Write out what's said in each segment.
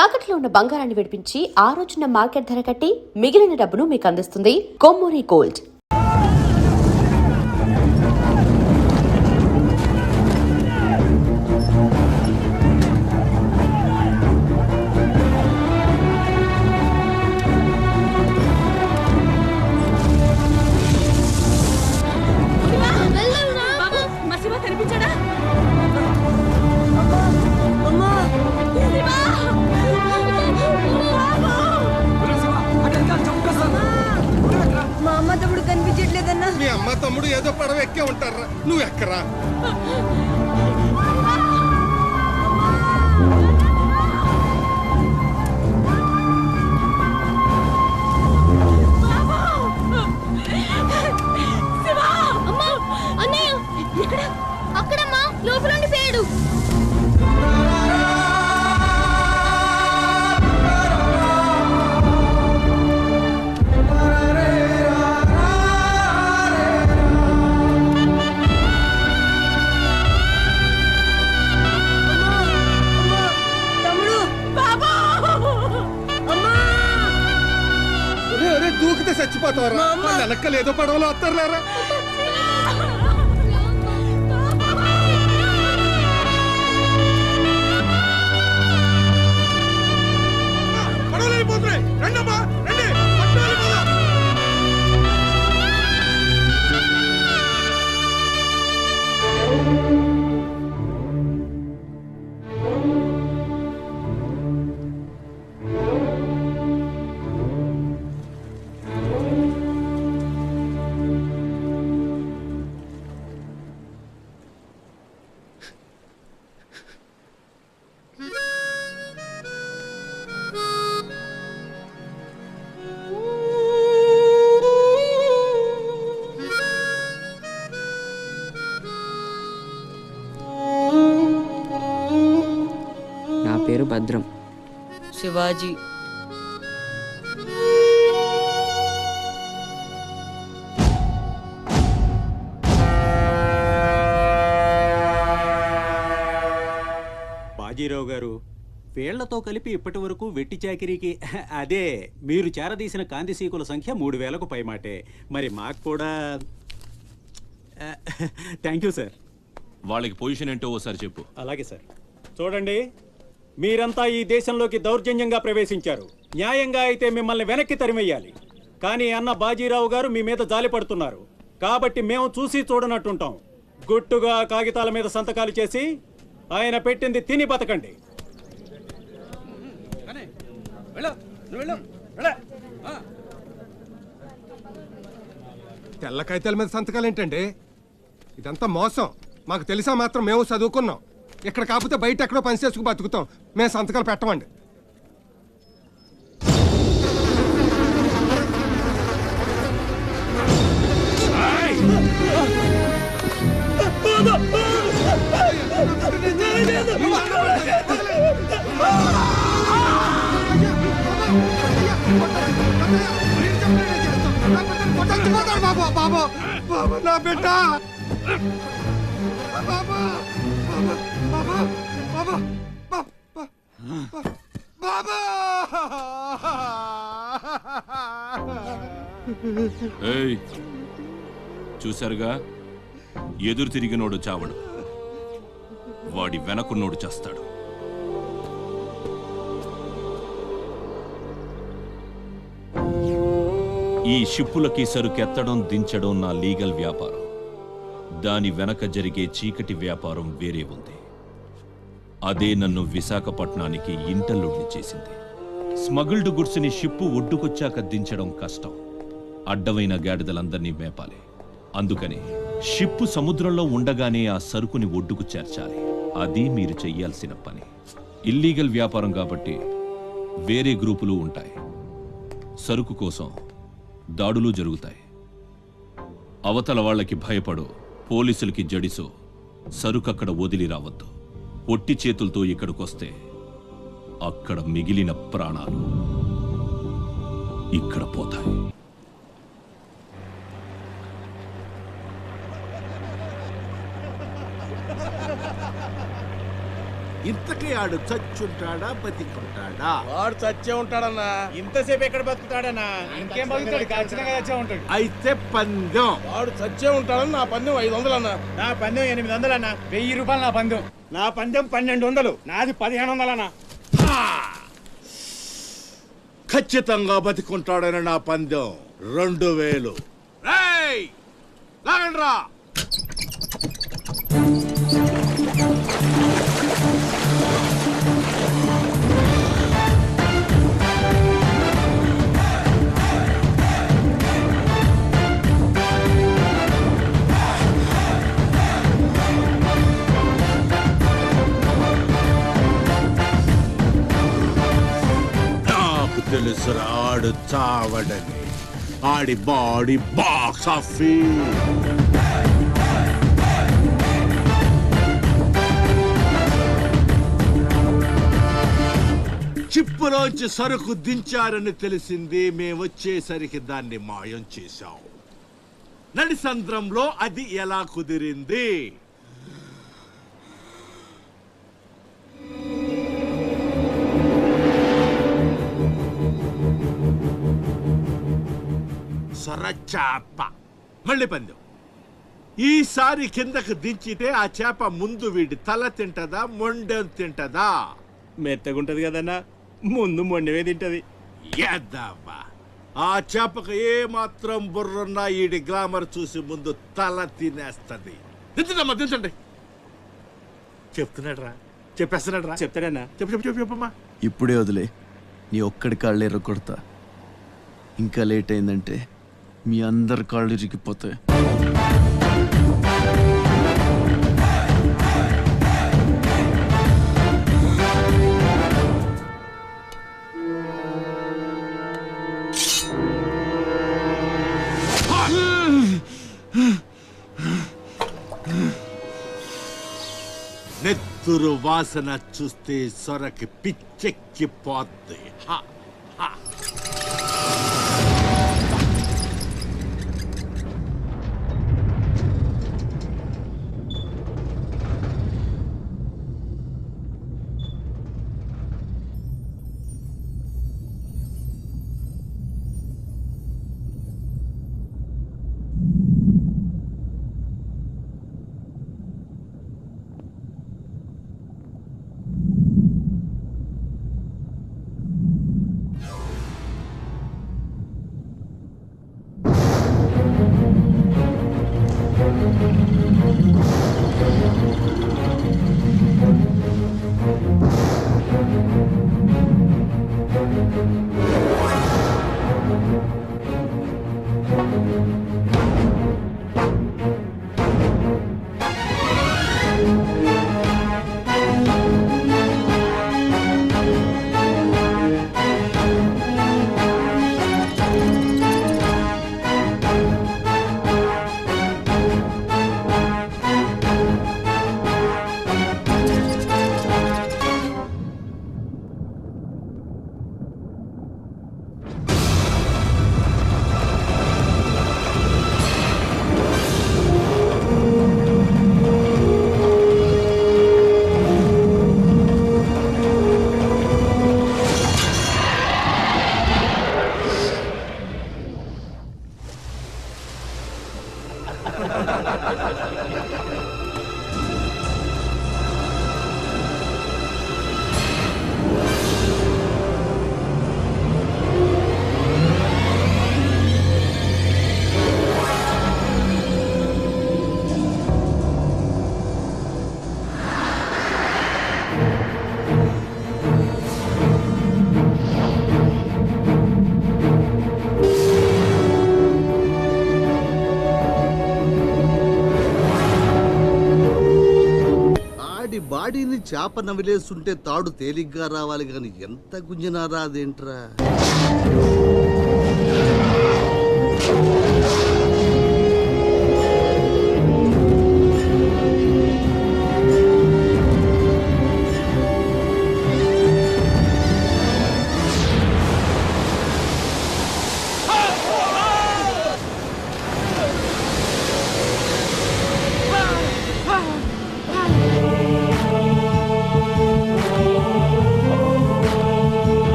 తాకట్లో ఉన్న బంగారాన్ని విడిపించి ఆ రోజున మార్కెట్ ధర కట్టి మిగిలిన డబ్బును మీకు అందిస్తుంది కొమ్మూరి గోల్డ్. మీ అమ్మ తమ్ముడు ఏదో పడవ ఎక్కే ఉంటారా, నువ్వు ఎక్కరా. అక్కడమ్మా లోపల పోయాడు. దూకితే చచ్చిపోతావరా, వెనక్కలు ఏదో పడవలో వస్తారులేరా. పేరు భద్రం. శివాజీ. బాజీరావు గారు, వీళ్లతో కలిపి ఇప్పటి వరకు వెట్టి చాకిరీకి అదే మీరు చేరదీసిన కాంతిసీకుల సంఖ్య 3000కు పైమాటే. మరి మాకు కూడా థ్యాంక్ యూ సార్. వాళ్ళకి పొజిషన్ ఏంటో ఓసారి చెప్పు. అలాగే సార్. చూడండి, మీరంతా ఈ దేశంలోకి దౌర్జన్యంగా ప్రవేశించారు. న్యాయంగా అయితే మిమ్మల్ని వెనక్కి తరిమెయ్యాలి. కానీ అన్న బాజీరావు గారు మీ మీద జాలి పడుతున్నారు. కాబట్టి మేము చూసి చూడనట్టుంటాం. గుట్టుగా కాగితాల మీద సంతకాలు చేసి ఆయన పెట్టింది తిని బతకండి. తెల్ల కాగితాల మీద సంతకాలు ఏంటండి? ఇదంతా మోసం. మాకు తెలిసా మాత్రం మేము చదువుకున్నాం. ఇక్కడ కాకపోతే బయట ఎక్కడో పని చేసుకు బతుకుతాం. మేము సంతకాలు పెట్టమండి. బాబా బాబా నా బిడ్డ బాబా బాబా బాబా బాబా. ఏయ్, చూశారుగా, ఎదురు తిరిగినోడు చావడు, వాడి వెనకున్నోడు చేస్తాడు. ఈ షిప్పులకి సరుకెత్తడం దించడం నా లీగల్ వ్యాపారం. దాని వెనక జరిగే చీకటి వ్యాపారం వేరే ఉంది. అదే నన్ను విశాఖపట్నానికి ఇంటల్లుడిని చేసింది. స్మగుల్డ్ గుడ్స్ని షిప్పు ఒడ్డుకొచ్చాక దించడం కష్టం. అడ్డమైన గాడిదలందర్నీ మేపాలి. అందుకని షిప్పు సముద్రంలో ఉండగానే ఆ సరుకుని ఒడ్డుకు చేర్చాలి. అది మీరు చెయ్యాల్సిన పని. ఇల్లీగల్ వ్యాపారం కాబట్టి వేరే గ్రూపులు ఉంటాయి. సరుకు కోసం దాడులు జరుగుతాయి. అవతల వాళ్ళకి భయపడో, పోలీసులకి జడిసో సరుకక్కడ వదిలి రావద్దు. ఒట్టి చేతులతో ఇక్కడికొస్తే అక్కడ మిగిలిన ప్రాణాలు ఇక్కడ పోతాయి. ఇంతకీ ఆడు చచ్చుంటాడా బతికుంటాడా? వాడు చచ్చే ఉంటాడన్నా. ఇంతసేపు ఎక్కడ బతుకుతాడన్నా? ఇంకేం బతుకుతాడు? ఖచ్చితంగా చచ్చే ఉంటాడు. అయితే పందెం. వాడు చచ్చే ఉంటాడని నా పందెం 500 అన్నా. నా పందెం 800 అన్న. 1000 రూపాయలు నా పందెం. నా పందెం 1200. నాది 1500 అన్న. హా! ఖచ్చితంగా బతికుంటాడని నా పందెం 2000. రేయ్! లాగండ్రా! నాకు తెలుసురా ఆడు చావడని. ఆడి బాడీ బాక్స్ ఆఫీస్. చిప్పులోంచి సరుకు దించారని తెలిసింది. మేమొచ్చేసరికి దాన్ని మాయం చేశాం. నడిసంద్రంలో అది ఎలా కుదిరింది? సొరచాప. మళ్ళీ పందెం. ఈసారి కిందకు దించితే ఆ చేప ముందు వీడి తల తింటదా, మొండెం తింటదా? మెత్తగుంటది కదన్నా, ముందు మొండవే తింటది. యాదవ్వా. ఆ చేపకు ఏ మాత్రం బుర్రున్నా ఈడి గ్లామర్ చూసి ముందు తల తినేస్తది. దించండమ్మా, దించండి. చెప్తున్నాడు రా, చెప్పేస్తున్నాడు రా. చెప్తాడన్నా. చెప్పు చెప్పు చెప్పు చెప్పమ్మా. ఇప్పుడే వదిలే, నీ ఒక్కడి కాళ్ళు ఎర్ర కొడతా. ఇంకా లేట్ అయిందంటే మీ అందరి కాళ్ళు ఇరిగిపోతాయి. నెత్తురు వాసన చూస్తే సొరకి పిచ్చెక్కిపోద్ది. హా, హా. బాడీని చేప నవిలేస్తుంటే తాడు తేలిగ్గా రావాలి గాని ఎంత గుంజినా రాదేంట్రా?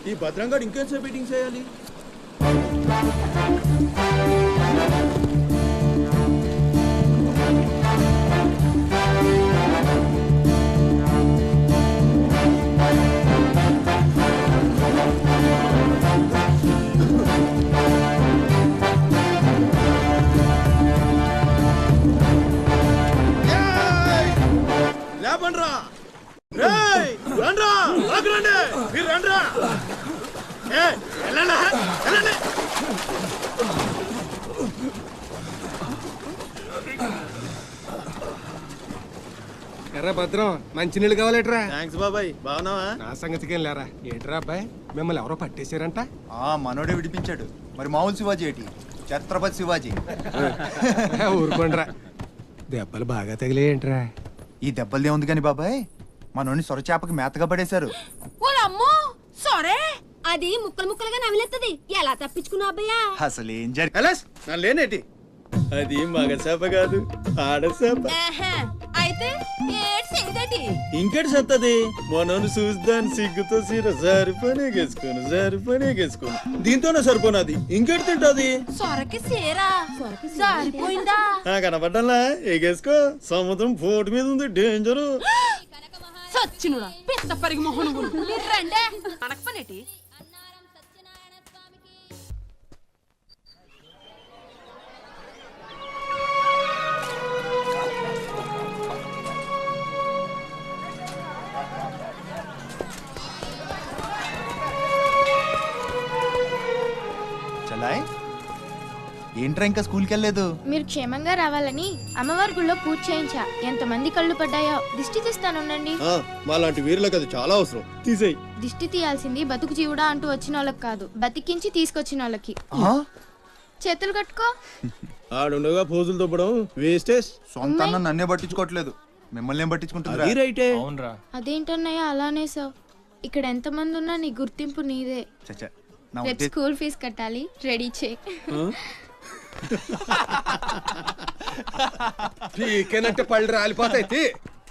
ఈ భద్రంగాడు ఇంకేంసేపు మీటింగ్ చేయాలి? లేపండ్రా, రేయ్ రండ్రా, లాగు రండి, మీరు రండ్రా. వెళ్ళండి, వెళ్ళండి. ఎర్రా భద్రం మంచినీళ్ళు కావాలేట్రా? థ్యాంక్స్ బాబాయ్, బాగున్నావా? నా సంగతికేం లేరా. ఏంట్రా అబ్బాయి, మిమ్మల్ని ఎవరో పట్టేశారంట? మనోడే విడిపించాడు. మరి మామూలు శివాజీ ఏంటి? ఛత్రపతి శివాజీ. ఊరుకోండ్రా, దెబ్బలు బాగా తగిలేయంట్రా? ఈ దెబ్బలదే ఉంది కానీ బాబాయ్, మనోని సొరచేపకి మేతగా పడేశారు. ఓలమ్మో సరే, అది ముక్కలు ముక్కలుగా నమిలేస్తుంది. ఎలా తప్పించుకున్నా అబ్బయ్యా? అసలు ఏం జరిగింది? ఎలాస్ నా లేనేటి? అది మగ చేప కాదు, ఆడ చేప. అయితే ఏడ్ సంగతి ఇంకేటి సత్తది? మనోని చూస్తాను సిగ్గుతో సీర సరిపోనేగేసుకోను దీంతోనే సరిపోనాది. ఇంకేటి తింటది? సొరకి సీరా సరిపోయిందా? కనపడ్డాలా? ఎగేసుకో, సముద్రం పోటు మీద ఉంది, డేంజరు. సచ్చినుడా పిత్త పరిగి మొహను మీరు రండే అనకపోనేటి. చలాయ్ ఏంట్రా ఇంకా స్కూల్కి వెళ్ళలేదు? మీరు క్షేమంగా రావాలని అమ్మవారి గుళ్ళో పూజ చేయించా. ఎంతమంది కళ్ళు పడ్డాయో. దిష్టి తీస్తానుండండి. మాలాంటి వీరులకు అది చాలా అవసరం. తీసేయి. దిష్టి తీయాల్సింది బతుకు జీవుడా అంటూ వచ్చిన వాళ్ళకి కాదు, బతికించి తీసుకొచ్చిన వాళ్ళకి. చేతులు కట్టుకో. ఆడుండగా పోజులు తొప్పడం వేస్టేజ్. సొంత అన్న నన్నే పట్టించుకోవట్లేదు, మిమ్మల్ని ఏం పట్టించుకుంటుందిరా? అదేంటన్నయ్య అలానే సార్, ఇక్కడ ఎంతమంది ఉన్నా నీ గుర్తింపు నీదే. చచ్చా, రేపు స్కూల్ ఫీజు కట్టాలి, రెడీ చేయి. పీకేనంటే పళ్ళు రాలిపోతాయి.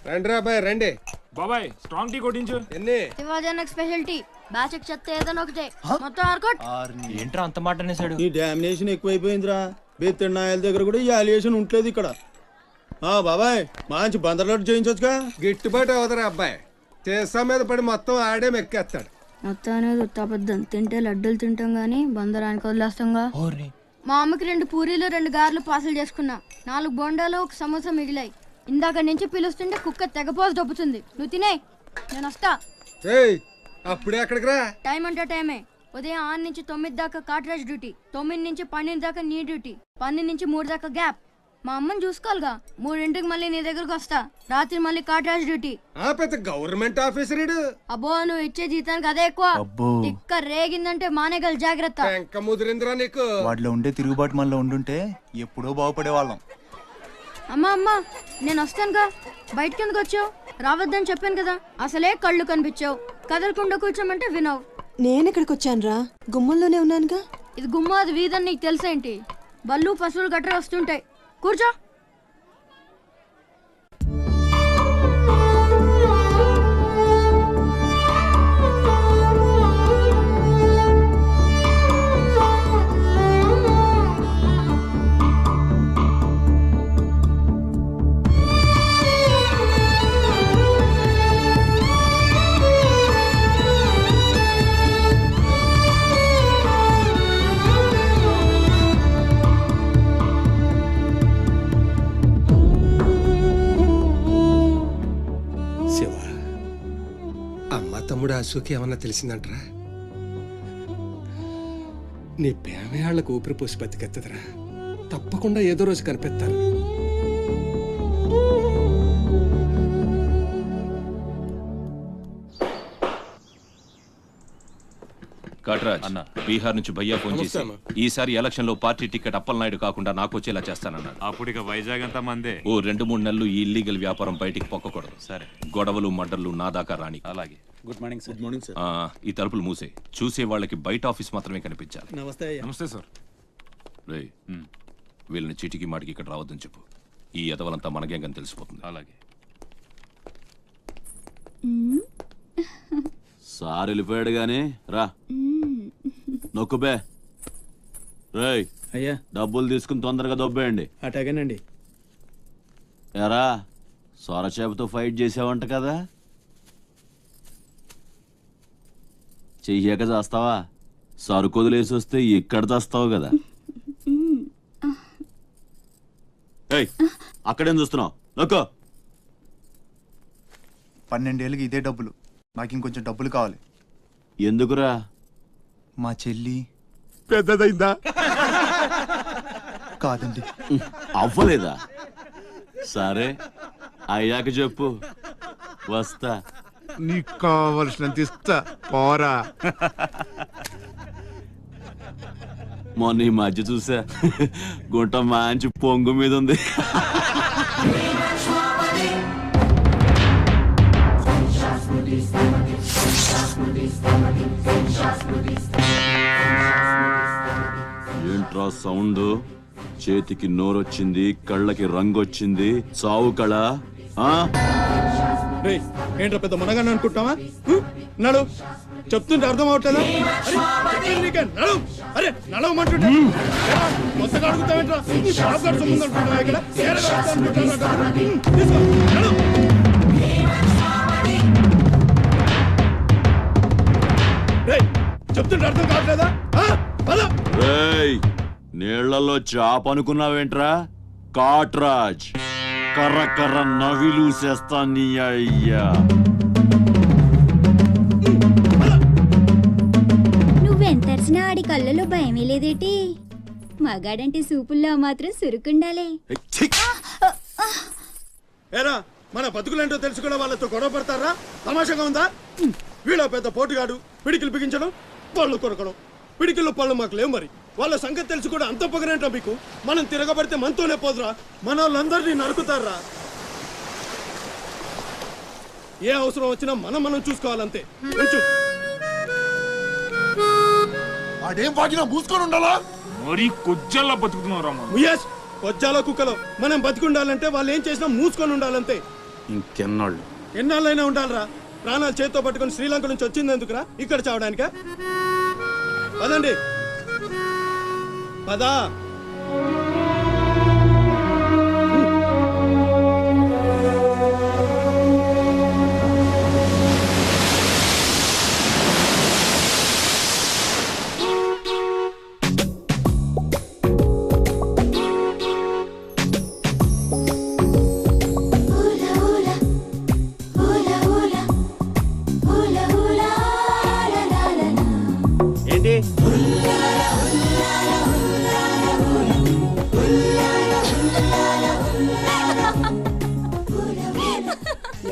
రండి అబ్బాయి రండి. బాబాయ్ స్ట్రాంగ్ టీ కొట్టించు. ఎన్ని? శివాజీ స్పెషాలిటీ బ్యాచ్ చెత్త ఏదైనా ఒకటే, మొత్తం ఆర్కోట్. ఏంట్రా అంత మాట అనేసాడు? ఈ డామినేషన్ ఎక్కువైపోయిందిరా. బెత్తడి నాయల దగ్గర కూడా ఈ అలియేషన్ ఉంటలేదు ఇక్కడ. బాబాయ్ మంచి బందర్లాట్ చేయించొచ్చుగా. గిట్టుబాటు అవుతారా అబ్బాయి? చేసా మీద పడి మొత్తం ఆడే మెక్కేస్తాడు. మొత్తం అనేది ఉత్తాబద్ధం. తింటే లడ్డూలు తింటాం గానీ బందరానికి వదిలేస్తాంగా. మా అమ్మకి 2 పూరీలు 2 గారెలు పార్సల్ చేసుకున్నా. 4 బోండాలు 1 సమోసా మిగిలాయి. ఇందాక నుంచి పిలుస్తుంటే కుక్క తెగపోసి దొబ్బుతుంది. నువ్వు తినే, నేను వస్తా. అప్పుడే అక్కడికి రా. టైం అంటే టైమే. ఉదయం 6 నుంచి 9 దాకా కాట్రాజ్ డ్యూటీ, 9 నుంచి 12 దాకా నీ డ్యూటీ, 12 నుంచి 3 దాకా గ్యాప్. మా అమ్మని చూసుకోవాలిగా. 3ంటికి మళ్ళీ నీ దగ్గరకు వస్తా. రాత్రి మళ్ళీ కాట్రాజ్ డ్యూటీ. పెద్ద గవర్నమెంట్ ఆఫీసర్. అబ్బో, నువ్వు ఇచ్చే జీతానికి అదే ఎక్కువ. ఇక్క రేగిందంటే మానేగల జాగ్రత్త. ముదిరిందిరా నీకు. వాటిలో ఉండే తిరుగుబాటు మనలో ఉండుంటే ఎప్పుడో బాగుపడే వాళ్ళం. అమ్మా నేను వస్తానుగా. బయటకి ఎందుకు వచ్చావు? రావద్దని చెప్పాను కదా. అసలే కళ్ళు కనిపించావు. కదలకుండా కూర్చోమంటే వినవు. నేనెక్కడికి వచ్చాను రా, గుమ్మంలోనే ఉన్నానుగా. ఇది గుమ్మ, అది వీధని నీకు తెలుసేంటి? బళ్ళు పశువులు గట్రా వస్తుంటాయి. కూర్చో. తమ్ముడు అశోక్ ఏమన్నా తెలిసిందంటరా? నీ పేమయాళ్ళకు ఊపిరి పోసి బతికెత్తదరా. తప్పకుండా ఏదో రోజు కనిపెత్తారు. కాట్రాజ్ అన్న, బీహార్ నుంచి భయ్యా ఫోన్ చేసి ఈసారి ఎలక్షన్ లో పార్టీ టికెట్ అప్పలనాయుడు కాకుండా నాకు వచ్చేలా చేస్తానన్నాడు. అప్పుడు ఇక వైజాగ్ అంతా మందే. ఓ 2-3 నెలలు ఈ ఇల్లీగల్ వ్యాపారం బయటికి పొక్కకూడదు. సరే, గొడవలు మర్డర్లు నా దాకా రాని. అలాగే. Good morning sir. Good morning sir. ఈ తలుపులు మూసే. చూసే వాళ్ళకి బయట ఆఫీస్ మాత్రమే కనిపించాలి. నమస్తే. నమస్తే సార్. రేయ్, వీళ్ళని చీటికి మాటికి ఇక్కడ రావద్దని చెప్పు. ఈ ఎదవలంతా మనకేం కానీ తెలిసిపోతుంది. అలాగే. సార్ వెళ్ళిపోయాడు గాని రా నొక్కుబే రేయ్ అయ్యా డబ్బులు తీసుకుని తొందరగా దొబ్బేయండి. అటాగేనండి. ఎరా సొరచేపతో ఫైట్ చేసావంట కదా, చెయ్యాక చేస్తావా? సరుకు వదిలేసి వస్తే ఇక్కడ తెస్తావు కదా. ఏయ్ అక్కడేం చూస్తున్నావు? నొక్కో. 12 ఏళ్ళకి ఇదే డబ్బులు. నాకు ఇంకొంచెం డబ్బులు కావాలి. ఎందుకురా? మా చెల్లి పెద్దదైందా? కాదండి. అవ్వలేదా? సరే అయ్యాక చెప్పు, వస్తా. నీకు కావలసినంత ఇస్తా, పోరా. మొన్న ఈ మధ్య చూసా, గుంట మంచి పొంగు మీద ఉంది. ఏంట్రా సౌండ్? చేతికి నోరొచ్చింది, కళ్ళకి రంగొచ్చింది, చావు కళ. ఏంట్రా పెద్ద మునగాన్ని అనుకుంటావా? నడు చెప్తుంటే అర్థం అవట్లేదా? నడు, అరే నడవమంటుంటే కొత్తగా అడుగుతావేంట్రా? ఇక్కడ చెప్తుంటే అర్థం కావట్లేదా? నీళ్లలో చాప అనుకున్నావేంట్రా? కాట్రాజ్ కర్ర కర్ర నవిలూసేస్తా నీ అయ్యా. నువ్వెంతరిసినా ఆడి కళ్ళలో భయమే లేదేటి? మగాడంటే సూపుల్లో మాత్రం సురుకుండాలే. ఏరా మన బతుకులేంటో తెలుసుకున్న వాళ్ళతో గొడవ పడతారా? తమాషాగా ఉందా? వీళ్ళ పెద్ద పోటుగాడు, పిడికిలు బిగించడం, పళ్ళు కొరకడం. పిడికిల్లో పళ్ళు మాకు లేవు, మరి వాళ్ళ సంగతి తెలుసు కూడా అంత పొగరేంటా మీకు? మనం తిరగబడితే మనతోనే పోదురా, మన వాళ్ళందరినీ నరుకుతారా? ఏ అవసరం వచ్చినా మనం చూసుకోవాలంతే. అదేం బాగినా మూసుకొని ఉండాలా? మరి కొజ్జల్లా బతుకుతున్నారా? కొజ్జాల కుక్కలో మనం బతికుండాలంటే వాళ్ళు ఏం చేసినా మూసుకొని ఉండాలంతే. ఇంకెన్నాళ్ళు? ఎన్నాళ్ళైనా ఉండాలరా? ప్రాణాలు చేతితో పట్టుకుని శ్రీలంక నుంచి వచ్చింది ఎందుకురా? ఇక్కడ చావడానిక? పదండి పదా. ఏంటి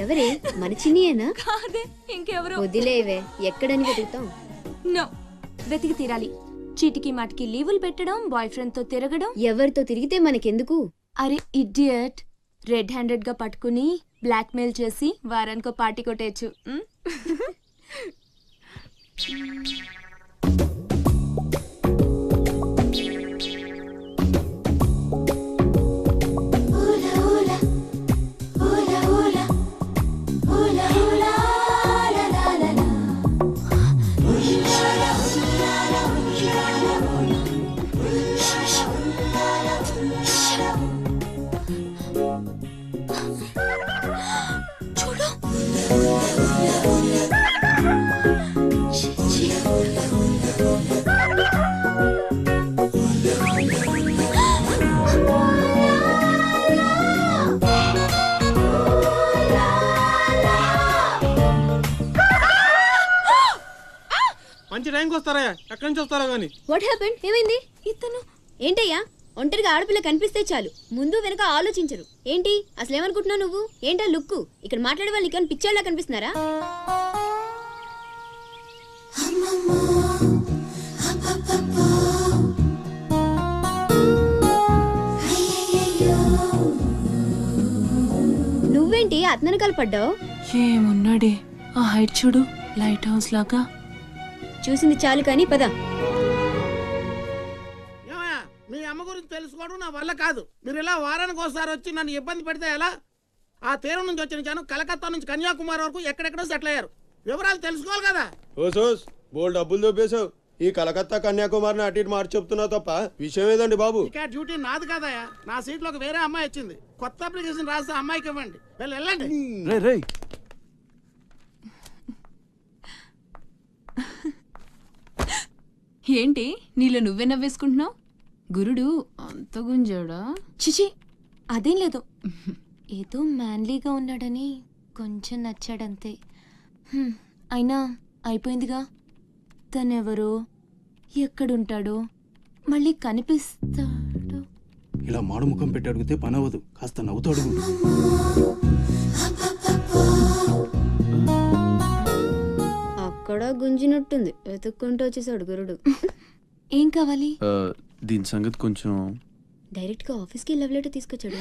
ఎవరే? మన చిన్నియేనా? కాదే, ఇంకెవరు? వదిలేవే, ఎక్కడని వెతుకుతాం? నో, వెతికి తీరాలి. చీటికి మాటికి లీవులు పెట్టడం, బాయ్ ఫ్రెండ్ తో తిరగడం. ఎవరితో తిరిగితే మనకెందుకు? అరే ఇడియట్, రెడ్ హ్యాండెడ్ గా పట్టుకుని బ్లాక్ మెయిల్ చేసి వారానికో పార్టీ కొట్టేయచ్చు. మంచి టైంకి వస్తారా? ఎక్కడి నుంచి వస్తారా గానీ? What happened? ఏమైంది? ఇతను ఏంటయ్యా? ఒంటరిగా ఆడపిల్ల కనిపిస్తే చాలు, ముందు వెనక ఆలోచించరు. ఏంటి అసలు ఏమనుకుంటున్నావు నువ్వు? ఏంటా లుక్కు? ఇక్కడ మాట్లాడే వాళ్ళు ఇక్కడ పిచ్చోళ్ళ కనిపిస్తున్నారా? నువ్వేంటి అతనకాలు పడ్డావు? ఏమున్నాడే ఆ హైట్ చూడు, లైట్ హౌస్ లాగా. చూసింది చాలు కానీ పద. మీ అమ్మ గురించి తెలుసుకోవడం నా వల్ల కాదు. మీరు ఇలా వారానికి ఒకసారి వచ్చి నన్ను ఇబ్బంది పెడితే ఎలా? ఆ తీరం నుంచి వచ్చిన జనం కలకత్తా నుంచి కన్యాకుమారి వరకు ఎక్కడెక్కడో సెటిల్ అయ్యారు. వివరాలు తెలుసుకోవాలి కదా. ఓసోస్ బోల్ డబ్బులు దొబ్బేశావు. ఈ కలకత్తా కన్యాకుమారిని అటు ఇటు మార్చి చెప్తున్నావు తప్ప విషయం ఏదండి బాబు? ఇక డ్యూటీ నాది కాదయా, నా సీట్లోకి వేరే అమ్మాయి వచ్చింది. కొత్త అప్లికేషన్ రాస్తే అమ్మాయికి ఇవ్వండి. వెళ్ళండి. రేయ్ ఏంటి నీలో నువ్వే నవ్వేసుకుంటున్నావు? గురుడు అంత గుంజాడా? చిచి అదేం లేదు, ఏదో మ్యాన్లీగా ఉన్నాడని కొంచెం నచ్చాడంతే. అయినా అయిపోయిందిగా. తనెవరో, ఎక్కడుంటాడో, మళ్ళీ కనిపిస్తాడో. ఇలా మాడు ముఖం పెట్టి అడిగితే పని అవ్వదు, కాస్త నవ్వుతూ అడుగు. అక్కడ గుంజినట్టుంది, వెతుక్కుంటూ వచ్చేసాడు గురుడు. ఏం కావాలి? దీని సంగతి కొంచెం. డైరెక్ట్ గా ఆఫీస్కి లవ్ లెటర్ తీసుకొచ్చాడు.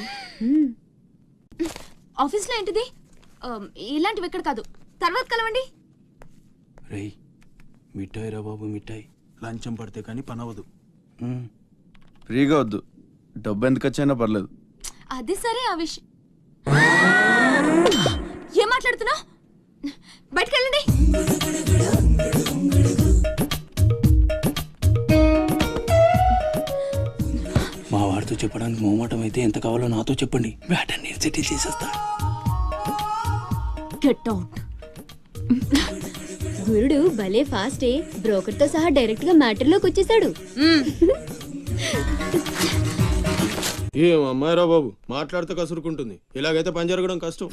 ఆఫీస్లో ఏంటిది? ఇలాంటివి ఎక్కడ కాదు, తర్వాత కలవండి. రేయ్ మిఠాయి రా బాబు, మిఠాయి. లంచం పడితే కానీ పని అవ్వదు. ఫ్రీగా వద్దు, డబ్బు ఎంత ఖర్చైనా పర్లేదు. అది సరే, ఆ విషయం ఏం మాట్లాడుతున్నా? బయటకు వెళ్ళండి. మా వాడితో చెప్పడానికి మోమాటం అయితే ఎంత కావాలో నాతో చెప్పండి, బ్యాటర్ నేను సెటిల్ చేసేస్తా. Get out. గురుడు భలే ఫాస్టే, బ్రోకర్ తో సహా డైరెక్ట్ గా మ్యాటర్ లోకి వచ్చేసాడు. ఏం అమ్మాయిరా బాబు, మాట్లాడితే కసురుకుంటుంది. ఇలాగైతే పని జరగడం కష్టం.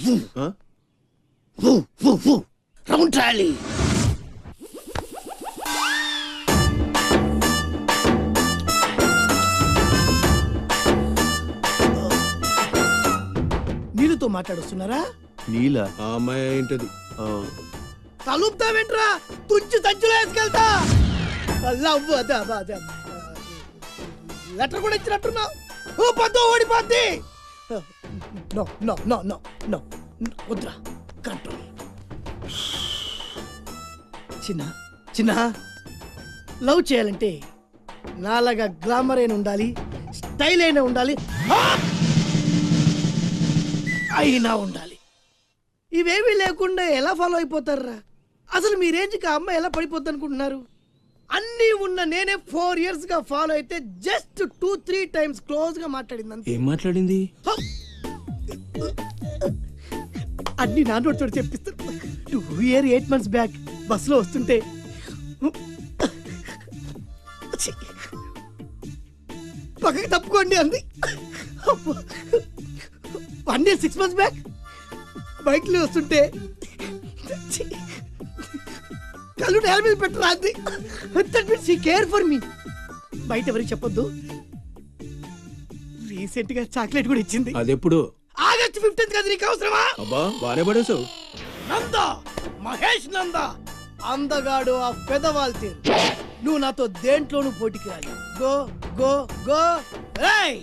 Round trolley. నీళ్ళతో మాట్లాడుస్తున్నారా? నీలా? ఆ అమ్మాయి ఏంటది? తలుపుతావేంట్రా, తుంచి సంచులో వేసుకెళ్తా. లెటర్ కూడా ఇచ్చినట్టున్నావు. ఓ పద్దు ఓడిపోద్ది. No no no no no వద్దురా, కంట్రోల్. చిన్న చిన్న లవ్ చేయాలంటే నాలాగా గ్లామర్ అయిన ఉండాలి, స్టైల్ అయినా ఉండాలి, అయినా ఉండాలి. ఇవేమీ లేకుండా ఎలా ఫాలో అయిపోతారా? అసలు మీ రేంజ్కి ఆ అమ్మాయి ఎలా పడిపోద్ది అనుకుంటున్నారు? అన్నీ ఉన్న నేనే 4 years గా ఫాలో అయితే జస్ట్ 2-3 times క్లోజ్ గా మాట్లాడింది. ఏం మాట్లాడింది? అన్ని నా నోటి చోటు చెప్పిస్తాను. 2 years 8 months బ్యాక్ బస్సులో వస్తుంటే పక్కకి తప్పుకోండి అంది. 1 year 6 months బ్యాక్ బైక్లో వస్తుంటే కళ్ళు నేల మీద పెట్టరా అంది. That means she care for me. బయట ఎవరికి చెప్పొద్దు. రీసెంట్ గా చాక్లెట్ కూడా ఇచ్చింది. అదెప్పుడు? ఆగస్ట్ 15th కదా, నీకు అవసరమా? అబ్బా బానే పడేసావు. నంద, మహేష్ నంద, అందగాడు ఆ పెదవాల్ తీరు. నువ్వు నాతో దేంట్లోనూ పోటీకి రాలి. Go go go. ఏయ్,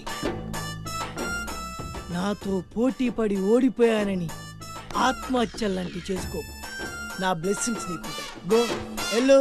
నాతో పోటీ పడి ఓడిపోయానని ఆత్మహత్యలాంటి చేసుకో. నా బ్లెస్సింగ్స్ నీకు. గో ఎల్లు.